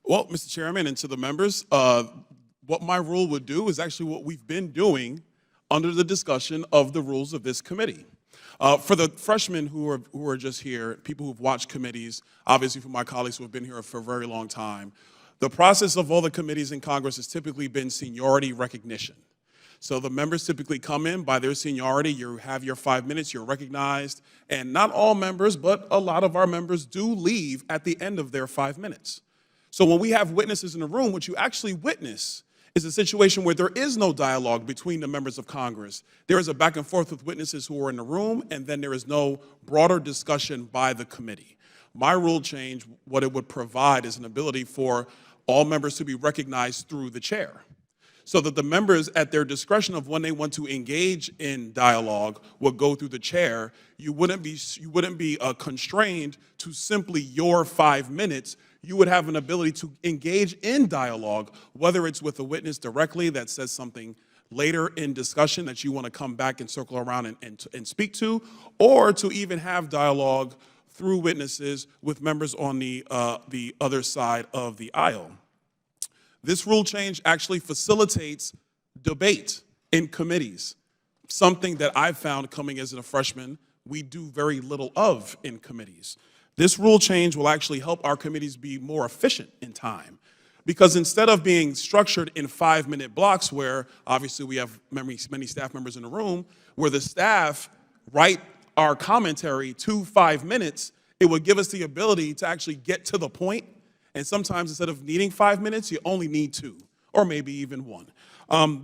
Well, Mr. Chairman, and to the members, what my rule would do is actually what we've been doing under the discussion of the rules of this committee. For the freshmen who are just here, people who've watched committees, obviously for my colleagues who have been here for a very long time, the process of all the committees in Congress has typically been seniority recognition. So the members typically come in by their seniority, you have your 5 minutes, you're recognized, and not all members, but a lot of our members do leave at the end of their 5 minutes. So when we have witnesses in the room, what you actually witness is a situation where there is no dialogue between the members of Congress. There is a back and forth with witnesses who are in the room, and then there is no broader discussion by the committee. My rule change, what it would provide is an ability for all members to be recognized through the chair, so that the members, at their discretion of when they want to engage in dialogue, would go through the chair. You wouldn't be constrained to simply your 5 minutes. You would have an ability to engage in dialogue, whether it's with a witness directly that says something later in discussion that you want to come back and circle around and speak to, or to even have dialogue through witnesses with members on the other side of the aisle. This rule change actually facilitates debate in committees, something that I've found coming as a freshman we do very little of in committees. This rule change will actually help our committees be more efficient in time, because instead of being structured in 5-minute blocks where obviously we have many staff members in the room, where the staff write our commentary to 5 minutes, it would give us the ability to actually get to the point. And sometimes instead of needing 5 minutes, you only need 2, or maybe even 1.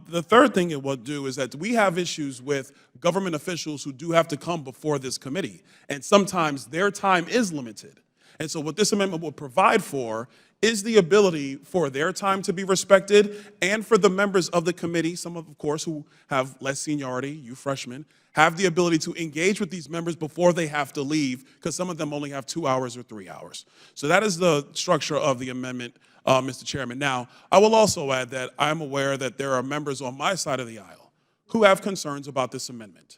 The third thing it will do is that we have issues with government officials who do have to come before this committee, and sometimes their time is limited. And so what this amendment will provide for is the ability for their time to be respected, and for the members of the committee, some of course who have less seniority, you freshmen, have the ability to engage with these members before they have to leave, because some of them only have 2 hours or 3 hours. So that is the structure of the amendment, Mr. Chairman. Now, I will also add that I'm aware that there are members on my side of the aisle who have concerns about this amendment,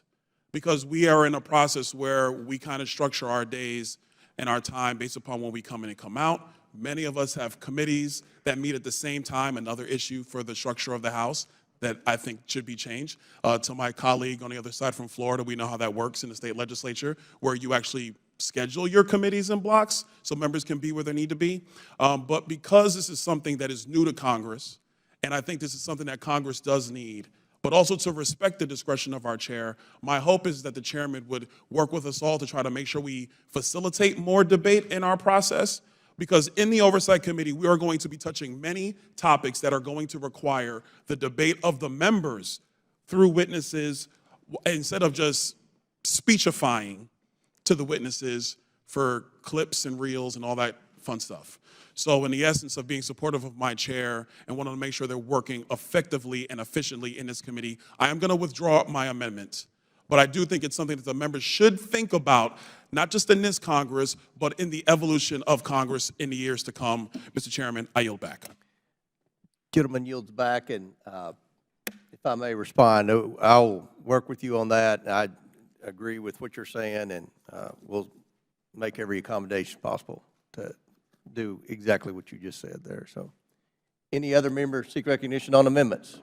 because we are in a process where we kind of structure our days and our time based upon when we come in and come out. Many of us have committees that meet at the same time, another issue for the structure of the House that I think should be changed. To my colleague on the other side from Florida, we know how that works in the state legislature, where you actually schedule your committees in blocks so members can be where they need to be. But because this is something that is new to Congress, and I think this is something that Congress does need, but also to respect the discretion of our chair, my hope is that the chairman would work with us all to try to make sure we facilitate more debate in our process, because in the Oversight Committee, we are going to be touching many topics that are going to require the debate of the members through witnesses, instead of just speechifying to the witnesses for clips and reels and all that fun stuff. So in the essence of being supportive of my chair and wanting to make sure they're working effectively and efficiently in this committee, I am going to withdraw my amendment. But I do think it's something that the members should think about, not just in this Congress, but in the evolution of Congress in the years to come. Mr. Chairman, I yield back. Gentleman yields back, and if I may respond, I'll work with you on that. I agree with what you're saying, and we'll make every accommodation possible to do exactly what you just said there. So, any other members seek recognition on amendments?